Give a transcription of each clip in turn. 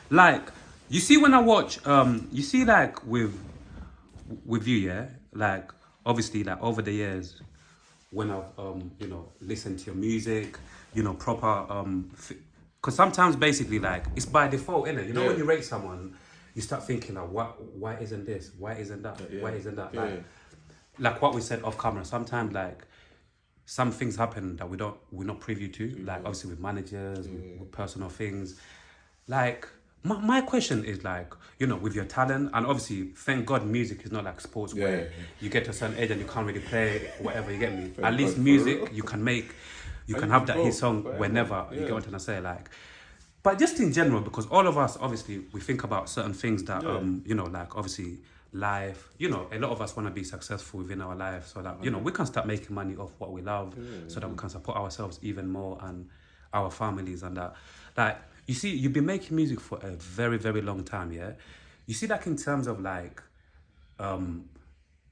Like, you see when I watch, you see like with you, yeah, like obviously like over the years when I've listened to your music, proper because sometimes basically like it's by default, innit? You know when Yeah. you rate someone, you start thinking like why isn't this? Why isn't that? Yeah. Why isn't that? Yeah. Like what we said off camera, sometimes like some things happen that we're not privy to, like obviously with managers, with personal things. Like my question is like, with your talent, and obviously thank God music is not like sports Yeah. where you get to a certain age and you can't really play whatever, you get me. At Thank least God for real. music you can make, you And can you have can that hit go song forever. whenever, you get Yeah. what I'm trying to say, like. But just in general, because all of us obviously we think about certain things that Yeah. like obviously life, a lot of us want to be successful within our life so that we can start making money off what we love, so that we can support ourselves even more and our families and that. Like, you see, you've been making music for a very, very long time, yeah? You see, like in terms of like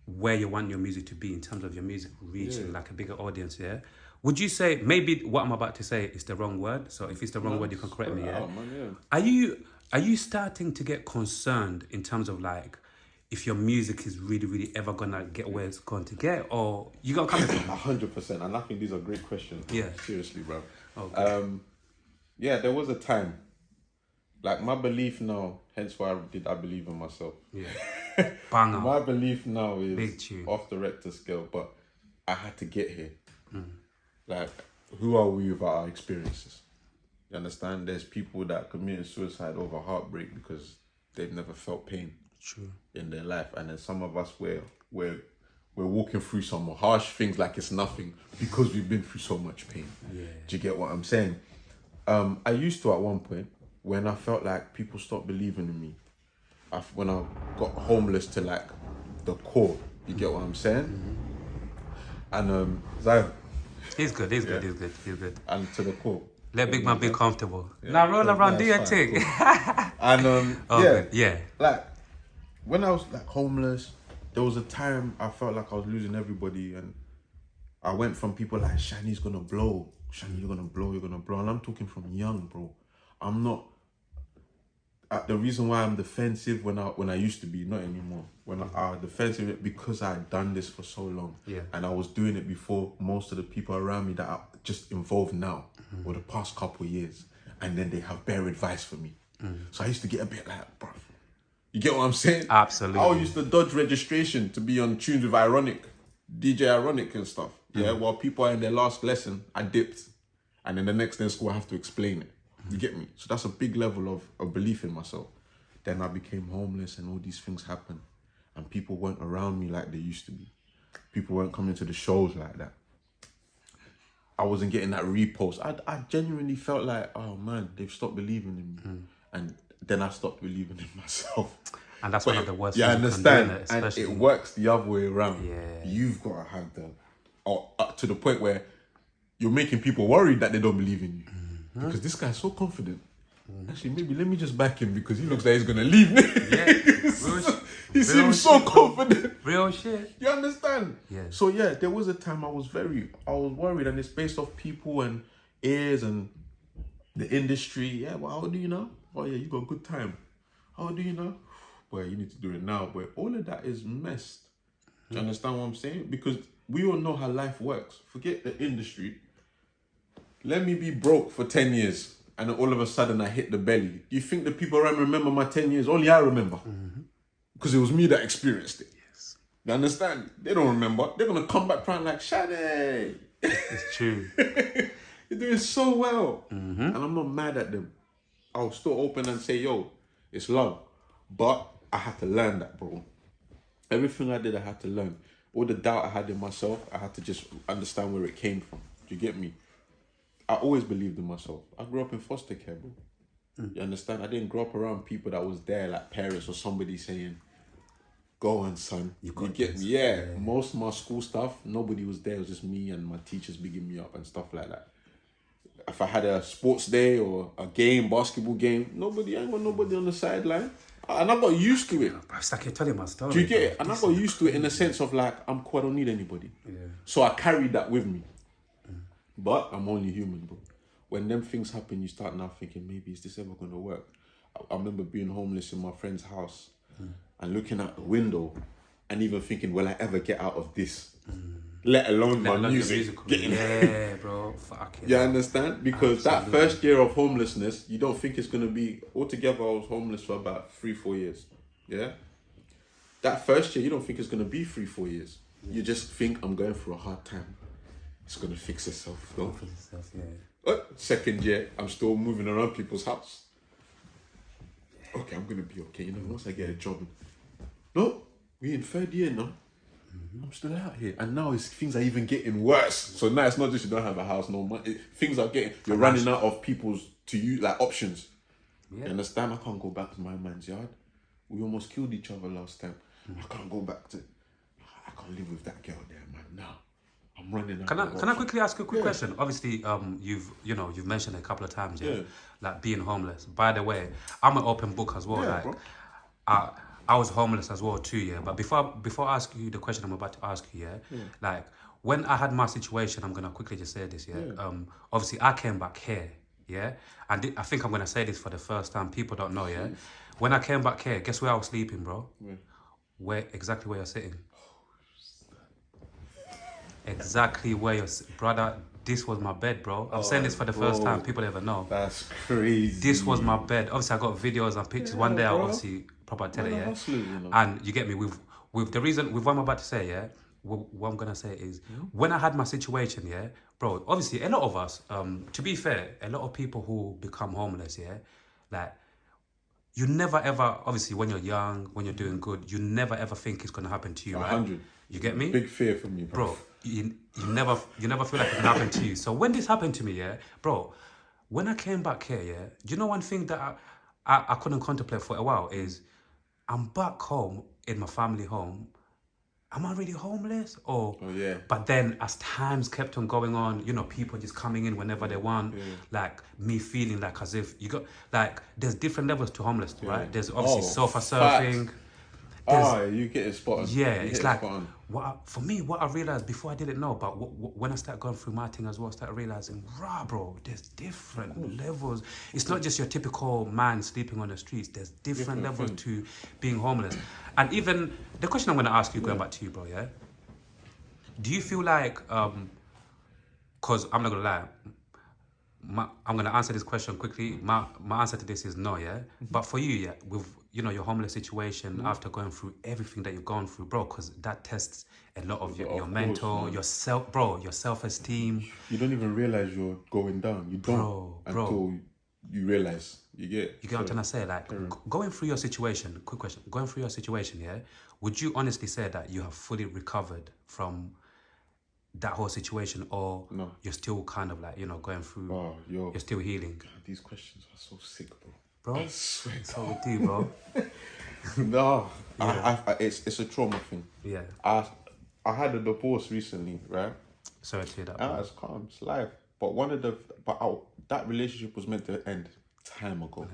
where you want your music to be, in terms of your music reaching Yeah. like a bigger audience, yeah? Would you say, maybe what I'm about to say is the wrong word, so if it's the wrong No, word you can correct spread me, it yeah? out, man. Yeah. Are you starting to get concerned in terms of like if your music is really, really ever gonna get where it's going to get, or you got coming from? 100%. And I think these are great questions. Yeah. Seriously, bro. Okay. Yeah, there was a time. Like my belief now, hence why I believe in myself. Yeah. Bang My out. belief now Big is tune. off the Rector scale, but I had to get here. Like, who are we without our experiences? You understand? There's people that committed suicide over heartbreak because they've never felt pain True. in their life, and then some of us we're walking through some harsh things like it's nothing because we've been through so much pain. Yeah. Do you get what I'm saying? I used to at one point when I felt like people stopped believing in me. When I got homeless to like the core. You get what I'm saying? And Zion, He's good, he's yeah, good, he's good, he's good. and to the core. Let big man be Yeah. comfortable. Yeah, Now roll cool. around, No, do it's your fine, thing. cool. And Oh, yeah, good, yeah. like when I was like homeless, there was a time I felt like I was losing everybody, and I went from people like Chany's gonna blow, Chany, you're gonna blow, and I'm talking from young, bro. I'm not. The reason why I'm defensive when I used to be, not anymore. When I defensive because I had done this for so long, Yeah. and I was doing it before most of the people around me that are just involved now, or the past couple of years, and then they have bare advice for me. So I used to get a bit like, bro, you get what I'm saying? Absolutely. I used to dodge registration to be on tunes with Ironic, DJ Ironic and stuff. Yeah, while people are in their last lesson, I dipped, and then the next day in school I have to explain it. You get me? So that's a big level of belief in myself. Then I became homeless and all these things happened. And people weren't around me like they used to be. People weren't coming to the shows like that. I wasn't getting that repost. I genuinely felt like, oh man, they've stopped believing in me. And then I stopped believing in myself. And that's one of the worst You things you can understand? do, innit? And Especially. it works the other way around. Yeah. You've got to have to the point where you're making people worried that they don't believe in you. Because this guy's so confident. Actually, maybe let me just back him because he looks like he's gonna leave me. Yeah. He seems so confident. Real shit. You understand? Yeah. So yeah, there was a time I was worried, and it's based off people and ears and the industry. Yeah, well, how do you know? Oh yeah, you got a good time. How do you know? Boy, you need to do it now. But all of that is messed. Do you understand what I'm saying? Because we all know how life works. Forget the industry. Let me be broke for 10 years and then all of a sudden I hit the belly. Do you think the people around me remember my 10 years? Only I remember. Because it was me that experienced it. Yes. You understand? They don't remember. They're going to come back crying like, Chany, It's true. you're doing so well. And I'm not mad at them. I'll still open and say, yo, it's love. But I had to learn that, bro. Everything I did, I had to learn. All the doubt I had in myself, I had to just understand where it came from. Do you get me? I always believed in myself. I grew up in foster care, bro. You understand? I didn't grow up around people that was there, like parents or somebody saying, go on, son. You get me? Yeah. Most of my school stuff, nobody was there. It was just me and my teachers bigging me up and stuff like that. If I had a sports day or a game, basketball game, I ain't got nobody on the sideline. And I got used to it. Bro, it's like you're telling my story. Do you get bro. it? And I got used to it in the sense of like, I'm cool, I don't need anybody. Yeah. So I carried that with me. But I'm only human, bro. When them things happen, you start now thinking, maybe is this ever going to work? I remember being homeless in my friend's house and looking out the window and even thinking, will I ever get out of this? Let alone my music. Yeah, bro. Fuck it. You understand? Because that first year of homelessness, you don't think it's going to be... Altogether, I was homeless for about 3-4 years. Yeah? That first year, you don't think it's going to be 3-4 years. You just think, I'm going through a hard time. It's going to fix itself. Though. Second year, I'm still moving around people's house. Okay, I'm going to be okay. You know, once I get a job. No, we're in third year now. I'm still out here. And now things are even getting worse. So now it's not just you don't have a house, no money. Things are getting... You're running out of people's... To you, like, options. Yeah. You understand? I can't go back to my man's yard. We almost killed each other last time. I can't go back to... I can't live with that girl there, man. Now, I'm running out. Can I quickly ask you a quick question? Obviously, you've mentioned it a couple of times, like being homeless. By the way, I'm an open book as well. Like, bro. I was homeless as well too, yeah. But before I ask you the question I'm about to ask you, like when I had my situation, I'm gonna quickly just say this, obviously I came back here, and I think I'm gonna say this for the first time. People don't know, When I came back here, guess where I was sleeping, bro? Exactly where you're sitting. Exactly where you're, brother. This was my bed, bro. I'm saying this for the first time. People ever know. That's crazy. This was my bed. Obviously, I got videos and pictures. One day, I'll obviously probably tell it, you know? And you get me with the reason with what I'm about to say, what I'm gonna say is when I had my situation, bro. Obviously, a lot of us, to be fair, a lot of people who become homeless, like you never ever, obviously, when you're young, when you're doing good, you never ever think it's gonna happen to you, 100. Right? You get me? Big fear for me, bro. You never feel like it can happen to you. So when this happened to me, bro, when I came back here, do you know one thing that I couldn't contemplate for a while is I'm back home in my family home. Am I really homeless? But then as times kept on going on, you know, people just coming in whenever they want, like me feeling like as if you got, like there's different levels to homeless, right? There's obviously sofa surfing. You get it spot on. Yeah, it's like for me, what I realized before I didn't know, but when I started going through my thing as well, I started realizing, bro, there's different levels. It's not just your typical man sleeping on the streets. There's different levels to being homeless. And even the question I'm going to ask you, going back to you, bro, do you feel like, because I'm not going to lie, I'm going to answer this question quickly. My answer to this is no, But for you, with your homeless situation after going through everything that you've gone through, bro, because that tests a lot of your mental, your self-esteem. You don't even realize you're going down. You don't until you realize. You get what I'm trying to say? Like, going through your situation, quick question, going through your situation, would you honestly say that you have fully recovered from that whole situation, or you're still kind of like, going through, you're still healing? God, these questions are so sick, bro. Bro, I swear. It's all we do, bro. No, it's a trauma thing. Yeah. I had a divorce recently, right? Sorry to hear that, bro. It's calm, it's life. But that relationship was meant to end time ago.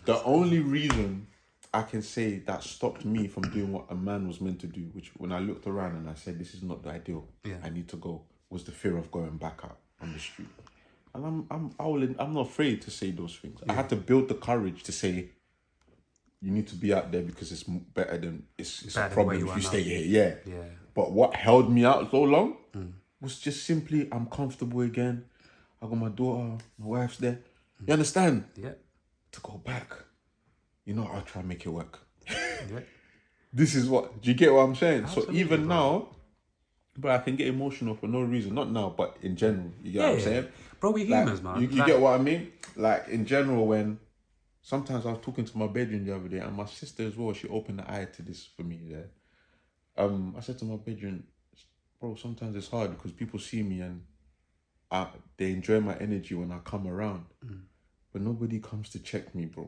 The only reason I can say that stopped me from doing what a man was meant to do, which when I looked around and I said, this is not the ideal, I need to go, was the fear of going back out on the street. And I'm not afraid to say those things. I had to build the courage to say, you need to be out there because it's better than it's a problem if you stay here. Yeah. But what held me out so long was just simply, I'm comfortable again. I got my daughter, my wife's there. You understand? Yeah. To go back, I'll try and make it work. This is what, do you get what I'm saying? Absolutely, so even now, but I can get emotional for no reason. Not now, but in general. You get what I'm saying? Bro, we're humans, man. You get what I mean? Like, in general, when sometimes I was talking to my bedroom the other day, and my sister as well, she opened the eye to this for me. I said to my bedroom, bro, sometimes it's hard because people see me and they enjoy my energy when I come around. But nobody comes to check me, bro.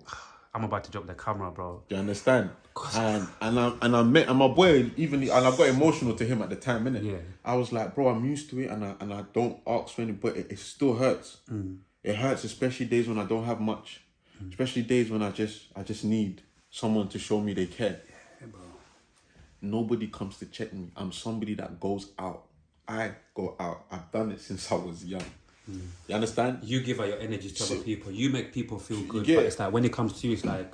I'm about to drop the camera, bro. Do you understand? And my boy, and I got emotional to him at the time, innit? Yeah. I was like, bro, I'm used to it, and I don't ask for anything, but it still hurts. It hurts, especially days when I don't have much. Especially days when I just need someone to show me they care. Yeah, bro. Nobody comes to check me. I'm somebody that goes out. I go out. I've done it since I was young. You understand? You give out your energy to other people. You make people feel good. get But it? it's like when it comes to you, it's like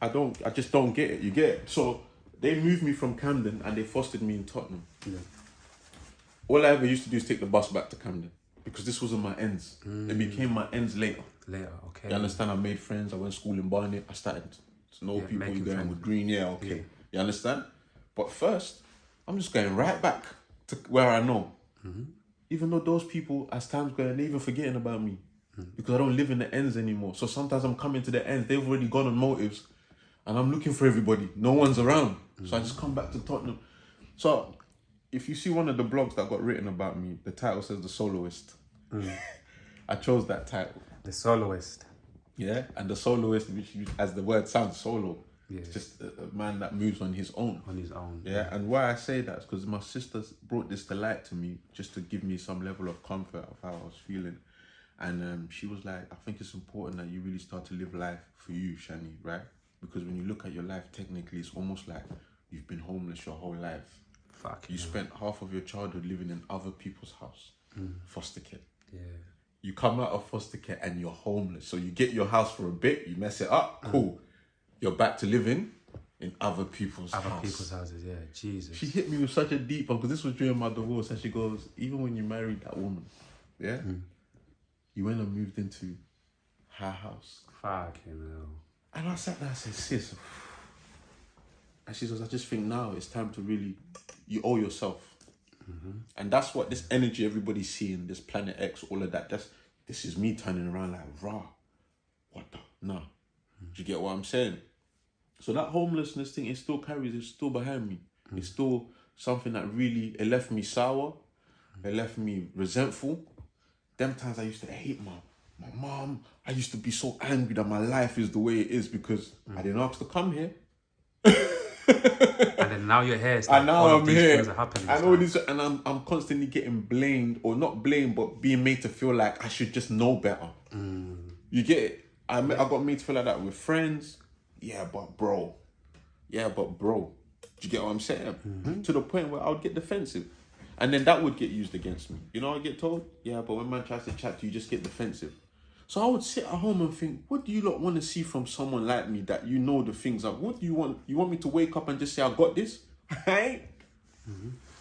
I just don't get it. You get it? So they moved me from Camden and they fostered me in Tottenham. yeah. All I ever used to do is take the bus back to Camden because this wasn't my ends. It became my ends later. Later, okay. You understand? I made friends. I went to school in Barnet. I started to know people. making You going friends. with Green? Yeah, okay. You understand? But first, I'm just going right back to where I know. Even though those people, as time's going, they're even forgetting about me because I don't live in the ends anymore. So sometimes I'm coming to the ends. They've already gone on motives, and I'm looking for everybody. No one's around, so I just come back to Tottenham. So if you see one of the blogs that got written about me, the title says The Soloist. I chose that title. The soloist. Yeah, and the soloist, which as the word sounds, solo. Yeah. It's just a man that moves on his own. On his own. Yeah, and why I say that is because my sisters brought this to light to me just to give me some level of comfort of how I was feeling. And she was like, I think it's important that you really start to live life for you, Chany, right? Because when you look at your life, technically, it's almost like you've been homeless your whole life. Fuck. You spent half of your childhood living in other people's house, foster care. Yeah. You come out of foster care and you're homeless. So you get your house for a bit, you mess it up, cool. You're back to living in other people's houses, yeah. Jesus. She hit me with such a deep one because this was during my divorce, and she goes, even when you married that woman, yeah, you went and moved into her house. Fucking hell. And I sat there and said, sis, and she goes, I just think now it's time to really, you owe yourself. And that's what this energy everybody's seeing, this Planet X, all of that, this is me turning around like, rah, what the, nah. Do you get what I'm saying? So that homelessness thing, it still carries, it's still behind me. It's still something that really, it left me sour. It left me resentful. Them times I used to hate my mom. I used to be so angry that my life is the way it is because I didn't ask to come here. And then now you're here. It's like And now all of I'm these here. things are happening. And all this, and I'm constantly getting blamed, or not blamed, but being made to feel like I should just know better. You get it? I got made to feel like that with friends. Yeah, but bro. Do you get what I'm saying? To the point where I would get defensive. And then that would get used against me. You know, I get told, yeah, but when man tries to chat to you, just get defensive. So I would sit at home and think, what do you lot want to see from someone like me that you know the things of? What do you want? You want me to wake up and just say, I got this? Right?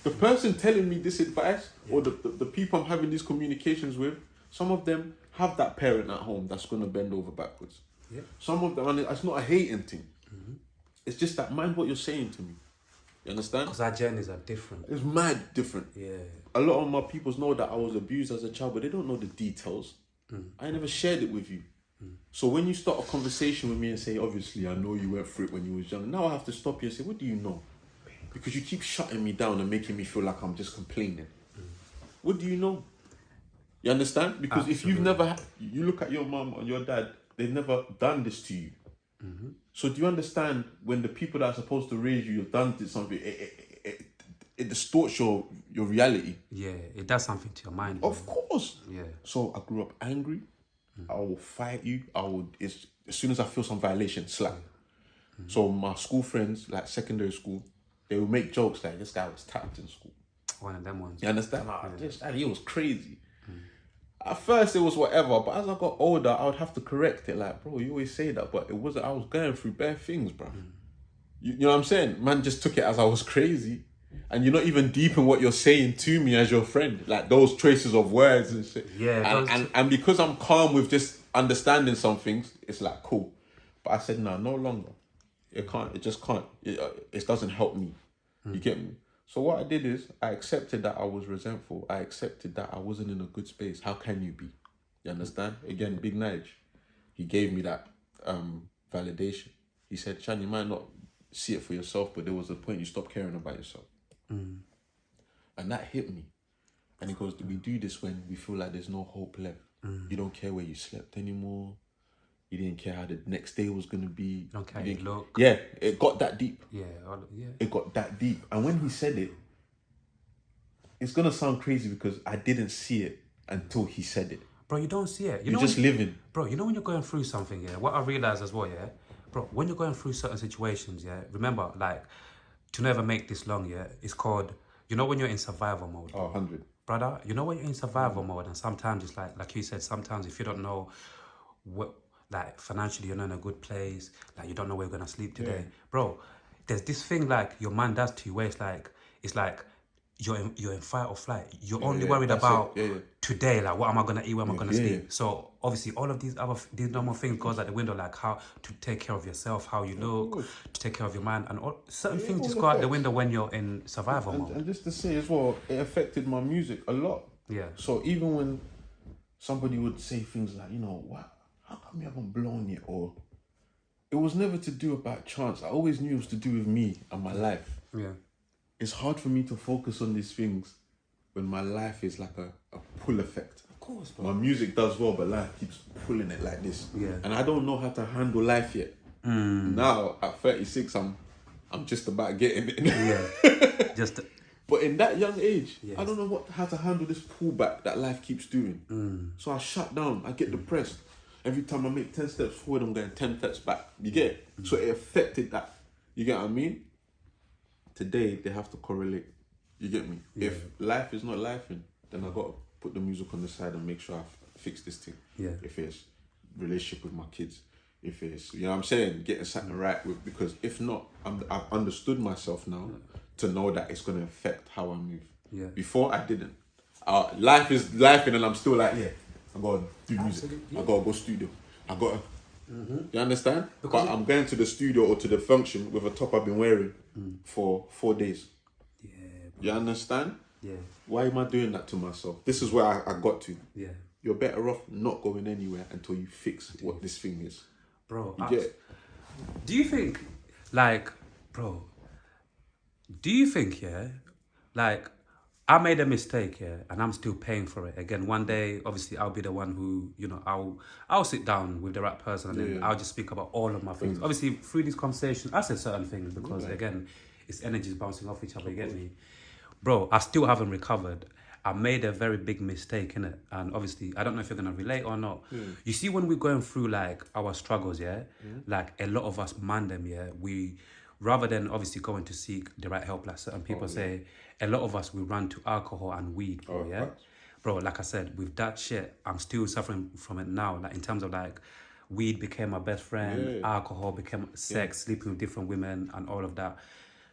The person telling me this advice, or the people I'm having these communications with, some of them have that parent at home that's going to bend over backwards. Yeah. Some of them, and it's not a hating thing. It's just that, mind what you're saying to me. You understand? Because our journeys are different. It's mad different. Yeah. A lot of my peoples know that I was abused as a child, but they don't know the details. I never shared it with you. So when you start a conversation with me and say, obviously, I know you went through it when you was young. Now I have to stop you and say, what do you know? Because you keep shutting me down and making me feel like I'm just complaining. What do you know? You understand? Because if you've never, you look at your mom and your dad, they've never done this to you. So do you understand when the people that are supposed to raise you have done this something, it distorts your reality? Yeah, it does something to your mind. Of course. Yeah. So I grew up angry. I will fight you. As soon as I feel some violation, slap. So my school friends, like secondary school, they would make jokes like, this guy was tapped in school. One of them ones. You understand? He was crazy. At first it was whatever, but as I got older, I would have to correct it. Like, bro, you always say that, but it wasn't. I was going through bare things, bro. You know what I'm saying? Man just took it as I was crazy. And you're not even deep in what you're saying to me as your friend. Like those traces of words and shit. Yeah. And because I'm calm with just understanding some things, it's like, cool. But I said, no longer. It can't. It just can't. It doesn't help me. You get me? So what I did is I accepted that I was resentful. I accepted that I wasn't in a good space. How can you be? You understand? Again, Big Nige, he gave me that validation. He said, Chany, you might not see it for yourself, but there was a point you stopped caring about yourself. And that hit me. And he goes, we do this when we feel like there's no hope left. You don't care where you slept anymore. You didn't care how the next day was going to be. You don't care how you look. Yeah, it got that deep. Yeah. It got that deep. And when he said it, it's going to sound crazy because I didn't see it until he said it. Bro, you don't see it. You're just living. Bro, you know when you're going through something, yeah? What I realised as well, yeah? Bro, when you're going through certain situations, yeah? Remember, like, to never make this long, yeah? It's called, you know when you're in survival mode? Oh, 100. brother, you know when you're in survival mode, and sometimes it's like you said, sometimes if you don't know what, like financially you're not in a good place, like you don't know where you're gonna sleep today, bro. There's this thing like your mind does to you where it's like you're in fight or flight. You're only worried That's it. about today, like what am I gonna eat, where am I gonna Yeah. sleep. So obviously all of these normal things goes out the window, like how to take care of yourself, how you look, to take care of your mind, and all certain things all just go out the affects. window when you're in survival And mode. just to say as well, it affected my music a lot. Yeah. So even when somebody would say things like, you know, what? How come you haven't blown yet? Or it was never to do about chance. I always knew it was to do with me and my life. Yeah. It's hard for me to focus on these things when my life is like a pull effect. Of course, bro. My music does well, but life keeps pulling it like this. Yeah. And I don't know how to handle life yet. Now at 36, I'm just about getting it. Yeah. Just But in that young age, Yes. I don't know how to handle this pullback that life keeps doing. So I shut down. I get depressed. Every time I make 10 steps forward, I'm going 10 steps back. You get it? So it affected that. You get what I mean? Today, they have to correlate. You get me? If life is not lifing, then I got to put the music on the side and make sure I fix this thing. Yeah. If it's relationship with my kids, if it's, you know what I'm saying, getting something right with, because if not, I've understood myself now to know that it's going to affect how I move. Yeah. Before, I didn't. Life is life, and I'm still like, I got to do music. Absolutely. I got to go studio. I got to. You understand? But I'm going to the studio or to the function with a top I've been wearing for 4 days. yeah, You understand? yeah, Why am I doing that to myself? This is where I got to. yeah, You're better off not going anywhere until you fix what this thing is. bro. You get it? Do you think, like, bro? Do you think, like, I made a mistake, and I'm still paying for it. Again, one day, obviously, I'll be the one who, I'll sit down with the right person, and then I'll just speak about all of my things. Obviously, through these conversations, I said certain things because, again, it's energies bouncing off each other. You get me, bro? I still haven't recovered. I made a very big mistake in it, and obviously, I don't know if you're gonna relate or not. You see, when we're going through like our struggles, like a lot of us man them, we rather than obviously going to seek the right help, like certain people say, a lot of us we run to alcohol and weed, bro, facts. bro. Like I said, with that shit, I'm still suffering from it now. Like in terms of like, weed became my best friend, alcohol became sex, sleeping with different women, and all of that.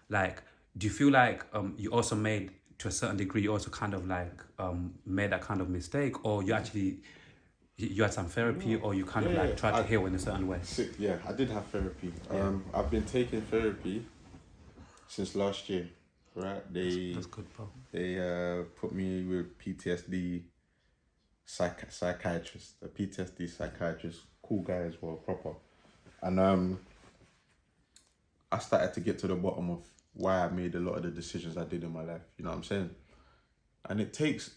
Like, do you feel like you also made, to a certain degree, you also kind of like made that kind of mistake, or you actually you had some therapy, or you kind of like tried to heal in a certain way? Sick, yeah. I did have therapy. I've been taking therapy since last year, right? That's good, bro. They put me with PTSD psychiatrist, a PTSD psychiatrist, cool guy as well, proper. And I started to get to the bottom of why I made a lot of the decisions I did in my life. You know what I'm saying? And it takes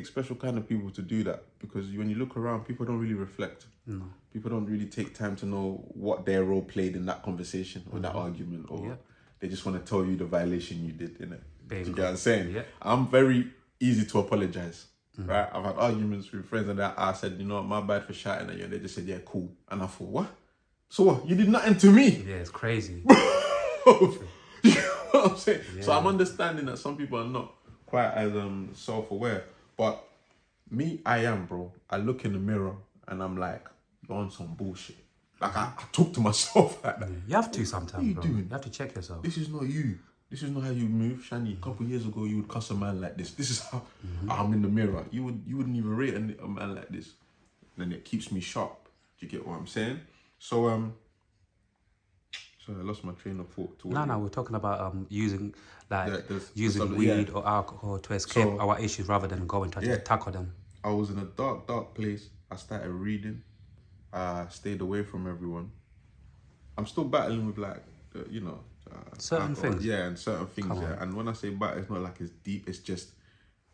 special kind of people to do that, because when you look around, people don't really reflect. No. People don't really take time to know what their role played in that conversation or that argument, or they just want to tell you the violation you did in it. Do you get what I'm saying? Yeah. I'm very easy to apologize. Right? I've had arguments with friends and that I said, you know, my bad for shouting at you, and they just said, yeah, cool. And I thought, what? So what? You did nothing to me. Yeah, it's crazy. You know what I'm saying? Yeah. So I'm understanding that some people are not quite as self-aware, but me, I am, bro. I look in the mirror and I'm like, you're on some bullshit. Like I talk to myself like that. Yeah. You have to sometimes, what are you bro. doing? You have to check yourself. This is not you. This is not how you move, Chany. A couple of years ago, you would cuss a man like this. This is how I'm in the mirror. You wouldn't even rate a man like this. And then it keeps me sharp. Do you get what I'm saying? So sorry, I lost my train of thought. No, we're talking about using there's weed or alcohol to escape our issues rather than going to tackle them. I was in a dark place. I started reading. I stayed away from everyone. I'm still battling with certain alcohol. things. Yeah, and certain things. And when I say battle, it's not like it's deep. It's just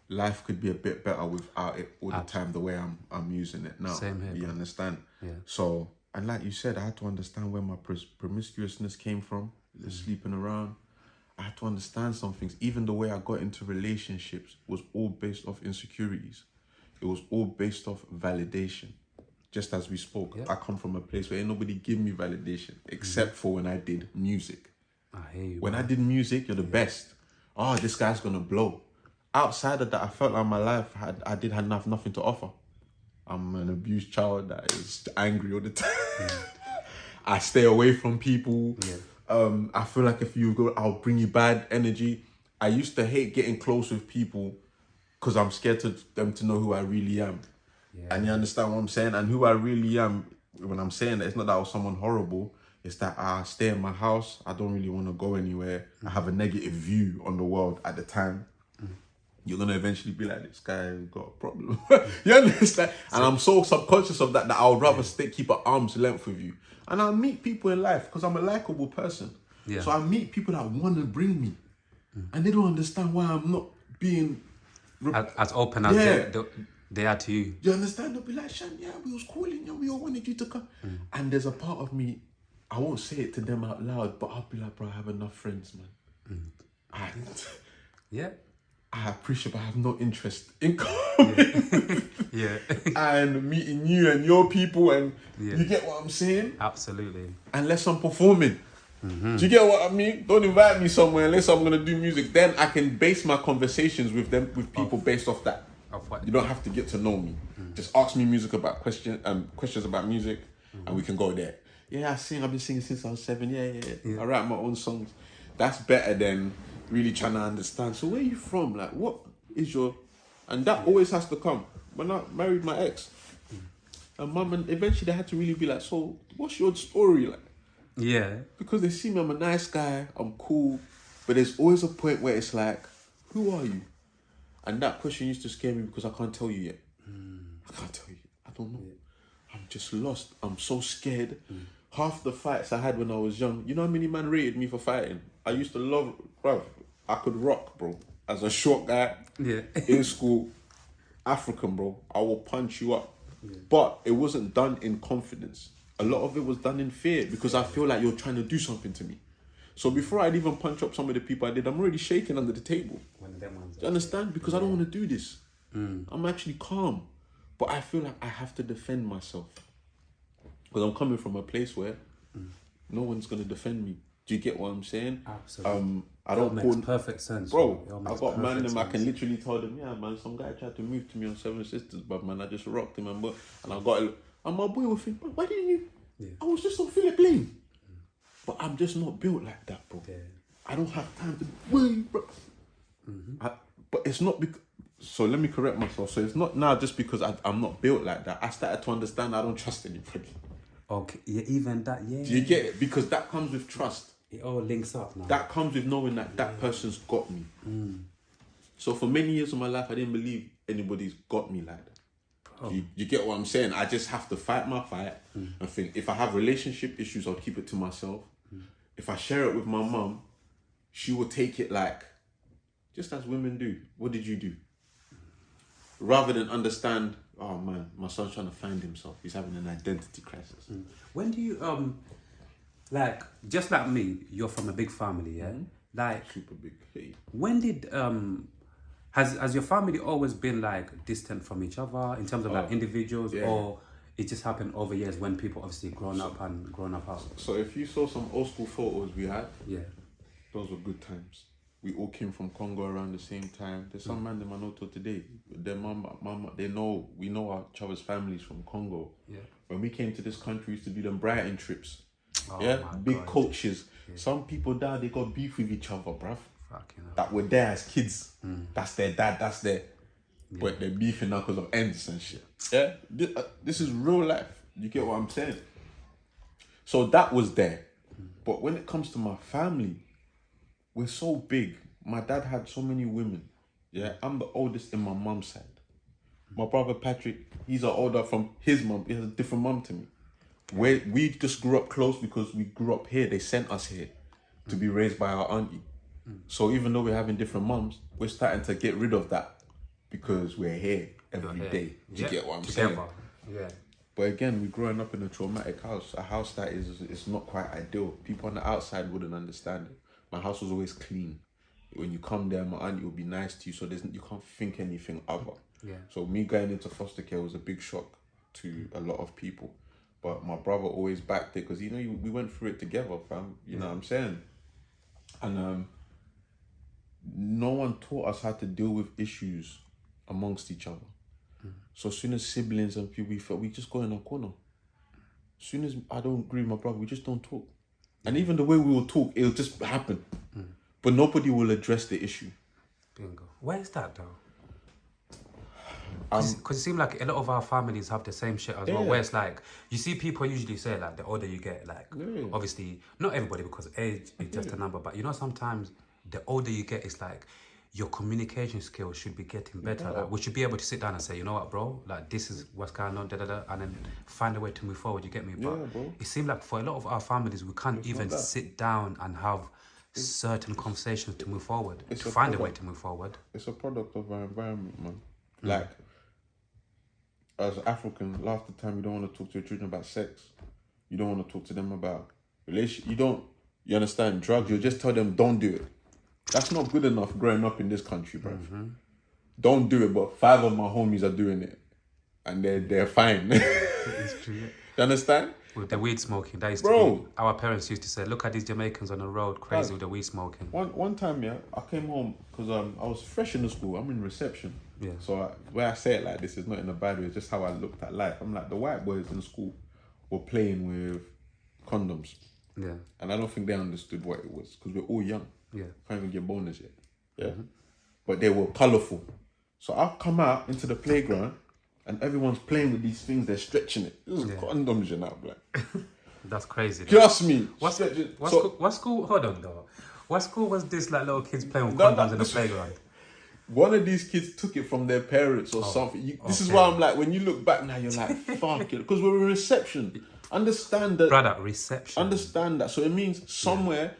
life could be a bit better without it all the time. The way I'm using it now. Same here. You bro. understand? Yeah. So, and like you said, I had to understand where my promiscuousness came from. The sleeping around. I had to understand some things. Even the way I got into relationships was all based off insecurities. It was all based off validation. Just as we spoke, I come from a place where ain't nobody give me validation except for when I did music. I hear you. When I did music, you're the best. Oh, this guy's gonna blow. outside of that, I felt like my life I did have nothing to offer. I'm an abused child that is angry all the time. I stay away from people. I feel like if you go, I'll bring you bad energy. I used to hate getting close with people because I'm scared to them to know who I really am. And you understand what I'm saying? And who I really am, when I'm saying that, it's not that I was someone horrible. It's that I stay in my house. I don't really want to go anywhere. I have a negative view on the world at the time. You're going to eventually be like, this guy got a problem. You understand? And I'm so subconscious of that I would rather keep at arm's length with you. And I meet people in life because I'm a likable person. So I meet people that want to bring me. And they don't understand why I'm not being... as open as they are to you. You understand? They'll be like, Shan, yeah, we was calling you, we all wanted you to come. And there's a part of me, I won't say it to them out loud, but I'll be like, bro, I have enough friends, man. And I appreciate, but I have no interest in coming. And meeting you and your people, and you get what I'm saying? Absolutely. Unless I'm performing. Do you get what I mean? Don't invite me somewhere unless I'm gonna do music. Then I can base my conversations with people based off that. You don't have to get to know me. Just ask me questions about music, and we can go there. Yeah, I sing. I've been singing since I was 7. Yeah. I write my own songs. That's better than really trying to understand. So where are you from? Like, what is your... And that always has to come. When I married my ex, and mum, and eventually they had to really be like, so what's your story like? Because they see me, I'm a nice guy, I'm cool, but there's always a point where it's like, who are you? And that question used to scare me because I can't tell you yet. I can't tell you. I don't know. I'm just lost. I'm so scared. Half the fights I had when I was young, you know how many man rated me for fighting? I used to love, bro, I could rock, bro. As a short guy in school, African, bro, I will punch you up. But it wasn't done in confidence. A lot of it was done in fear because I feel like you're trying to do something to me. So before I'd even punch up some of the people I did, I'm already shaking under the table. Do you understand? Because I don't want to do this. I'm actually calm. But I feel like I have to defend myself. Because I'm coming from a place where no one's going to defend me. Do you get what I'm saying? Absolutely. I don't makes perfect sense. Bro, I got man them, I can literally tell them, yeah, man, some guy tried to move to me on Seven Sisters, but man, I just rocked him, and I got it. And my boy would think, why didn't you? I was just on Philip Lane. But I'm just not built like that, bro. I don't have time to wait, bro. But it's not because... So let me correct myself. So it's not now just because I'm not built like that. I started to understand I don't trust anybody. Okay, even that, Do you get it? Because that comes with trust. It all links up now. That comes with knowing that person's got me. So for many years of my life, I didn't believe anybody's got me like that. You get what I'm saying? I just have to fight my fight and think, if I have relationship issues, I'll keep it to myself. If I share it with my mum, she will take it like, just as women do. What did you do? Rather than understand, oh man, my son's trying to find himself. He's having an identity crisis. When do you, like, just like me, you're from a big family, yeah? Like, Super big. Hey. when did, has your family always been like distant from each other in terms of like individuals, or it just happened over years when people obviously grown up out? So if you saw some old school photos we had, those were good times. We all came from Congo around the same time. There's some man in my know till today. Their mama, we know each other's families from Congo. When we came to this country, we used to do them Brighton trips. Big coaches. Some people there, they got beef with each other, bruv. That were there as kids. That's their dad, that's their... But they're beefing now because of ends and shit. Yeah? This is real life. You get what I'm saying? So that was there. But when it comes to my family, we're so big. My dad had so many women. Yeah, I'm the oldest in my mum's side. My brother Patrick, he's an older from his mum. He has a different mum to me. We just grew up close because we grew up here. They sent us here to be raised by our auntie. So even though we're having different mums, we're starting to get rid of that because we're here every day. Do you get what I'm saying? But again, we're growing up in a traumatic house. A house that is not quite ideal. People on the outside wouldn't understand it. My house was always clean. When you come there, my auntie will be nice to you, so you can't think anything other. So me going into foster care was a big shock to a lot of people. But my brother always backed it because, we went through it together, fam. You know what I'm saying? And no one taught us how to deal with issues amongst each other. So as soon as siblings and people, we just go in our corner. As soon as I don't agree with my brother, we just don't talk. And even the way we will talk, it'll just happen. But nobody will address the issue. Bingo. Where is that though? Because it seems like a lot of our families have the same shit as well, where it's like, you see people usually say like, the older you get, like, obviously, not everybody because age is just a number, but you know, sometimes the older you get, it's like, your communication skills should be getting better. Like, we should be able to sit down and say, you know what, bro, like, this is what's going on, and then find a way to move forward, you get me? But bro. it seems like for a lot of our families, we can't even sit down and have certain conversations to move forward, to find a way to move forward. It's a product of our environment, man. Like, as African, half the time you don't want to talk to your children about sex. You don't want to talk to them about relationship. You understand, drugs. You just tell them, don't do it. That's not good enough growing up in this country, bro. Don't do it, but 5 of my homies are doing it. And they're fine. It's true. You understand? With the weed smoking, that used to be, our parents used to say, look at these Jamaicans on the road, crazy with the weed smoking. One time, I came home because I was fresh in the school. I'm in reception. Yeah. So where I say it like this is not in a bad way, it's just how I looked at life. I'm like, the white boys in school were playing with condoms. Yeah. And I don't think they understood what it was because we're all young. Yeah. Can't even get bonus yet. Yeah. But they were colourful. So I'll come out into the playground and everyone's playing with these things, they're stretching it. This is condoms, you know, black. That's crazy. Trust me. What school, hold on though. What school was this, like, little kids playing with condoms in the playground? One of these kids took it from their parents or something. This is why I'm like, when you look back now, you're like, fuck it. Because we're in reception. Understand that. Brother, reception. Understand that. So it means somewhere,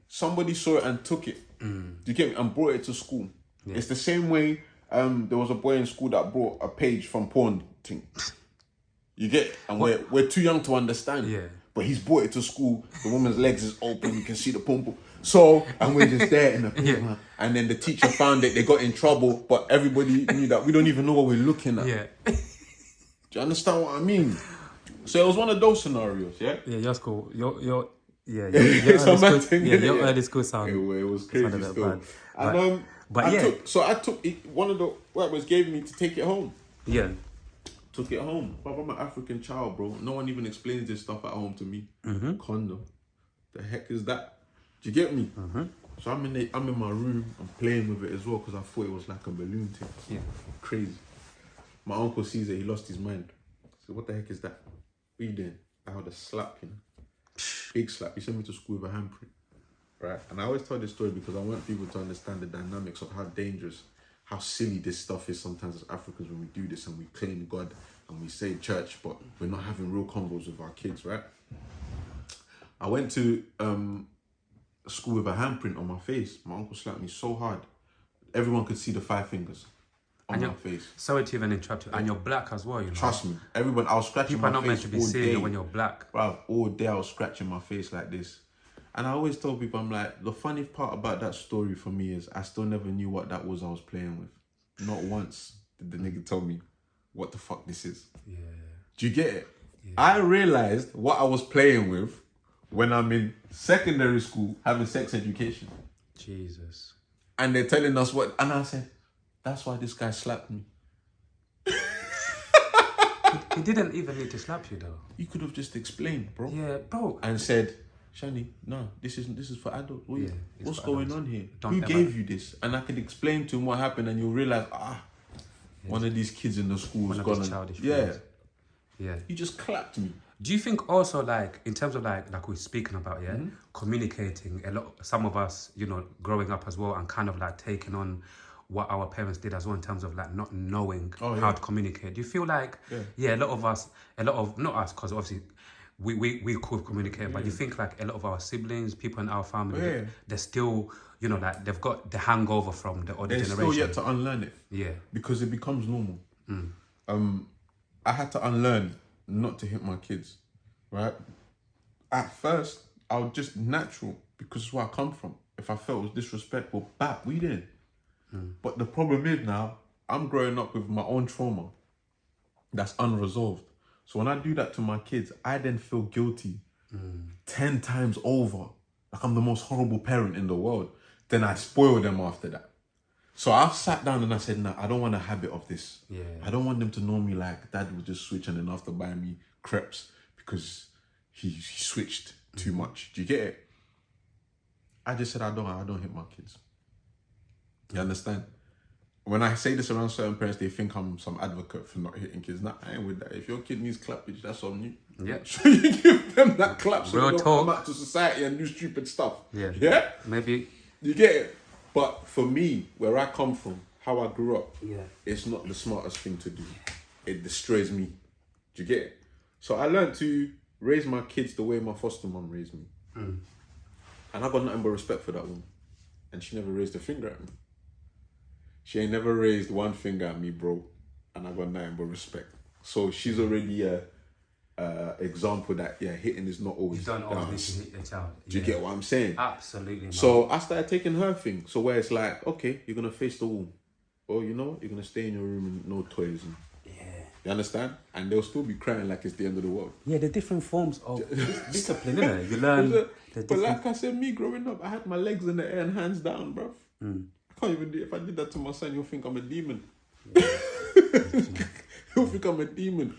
somebody saw it and took it. Do you get me? And brought it to school. Yeah. It's the same way there was a boy in school that brought a page from porn thing. You get it? And we're too young to understand. Yeah. But he's brought it to school. The woman's legs is open. You can see the pum pum. So, and we're just there in the playground. And then the teacher found it. They got in trouble. But everybody knew that we don't even know what we're looking at. Yeah. Do you understand what I mean? So it was one of those scenarios, yeah? Yeah, your school. Your early school sound. It was crazy still. Bad. I took it, one of the workers gave me to take it home. Yeah. Took it home. But I'm an African child, bro. No one even explains this stuff at home to me. Condom. The heck is that? Do you get me? So I'm in my room. I'm playing with it as well because I thought it was like a balloon thing. Yeah. Crazy. My uncle sees it. He lost his mind. So what the heck is that? What are you doing? I had a slap, you know. Big slap. He sent me to school with a handprint. Right? And I always tell this story because I want people to understand the dynamics of how dangerous, how silly this stuff is sometimes as Africans when we do this and we claim God and we say church, but we're not having real convos with our kids, right? I went to school with a handprint on my face. My uncle slapped me so hard. Everyone could see the 5 fingers on my face. Sorry to even interrupt you. And you're black as well, you know. Trust me. Everyone, I was scratching People my are not face meant to be all seeing day. you when you're black. Bruv, all day I was scratching my face like this. And I always tell people, I'm like, the funny part about that story for me is I still never knew what that was I was playing with. Not once did the nigga tell me what the fuck this is. Yeah. Do you get it? Yeah. I realized what I was playing with when I'm in secondary school having sex education. Jesus. And they're telling us what, and I said, that's why this guy slapped me. He didn't even need to slap you though. You could have just explained, bro. Yeah, bro. And said, Chany, no, this is for adults. What's going adults. on here? Don't Who ever... gave you this? And I could explain to him what happened, and you'll realize, one of these kids in the school is gonna, childish yeah. Friends. Yeah. You just clapped me. Do you think also, like, in terms of like we're speaking about, communicating a lot, some of us, you know, growing up as well and kind of like taking on what our parents did as well in terms of like not knowing how to communicate. Do you feel like, a lot of us, not us, because obviously we could communicate, but you think like a lot of our siblings, people in our family, they're still, you know, like they've got the hangover from the older generation. They're still yet to unlearn it. Yeah. Because it becomes normal. I had to unlearn not to hit my kids, right? At first, I was just natural because it's where I come from. If I felt it was disrespectful, we did. But the problem is now, I'm growing up with my own trauma that's unresolved. So when I do that to my kids, I then feel guilty 10 times over. Like I'm the most horrible parent in the world. then I spoil them after that. So I've sat down and I said, nah, I don't want a habit of this. Yeah. I don't want them to know me like dad would just switch and then after buy me crepes because he switched too much. Do you get it? I just said I don't hit my kids. You understand? When I say this around certain parents, they think I'm some advocate for not hitting kids. Nah, I ain't with that. If your kid needs clappage, that's on you. Yeah. So you give them that clap so Real they don't talk. come out to society and do stupid stuff. Yeah. Yeah? Maybe. You get it? But for me, where I come from, how I grew up, Yeah. it's not the smartest thing to do. It destroys me. Do you get it? So I learned to raise my kids the way my foster mum raised me. And I got nothing but respect for that woman. And she never raised a finger at me. She ain't never raised one finger at me, bro. And I got nothing but respect. So she's already a example that, hitting is not always You don't down. always need to hit the child. Do you get what I'm saying? Absolutely. Man. So I started taking her thing. So where it's like, okay, you're going to face the wall. Or, you know what? You're going to stay in your room and no toys. And, you understand? And they'll still be crying like it's the end of the world. Yeah, the different forms of discipline, innit? You learn the But different... like I said, me growing up, I had my legs in the air and hands down, bro. I can't even do it. If I did that to my son, he'll think I'm a demon. He'll think I'm a demon.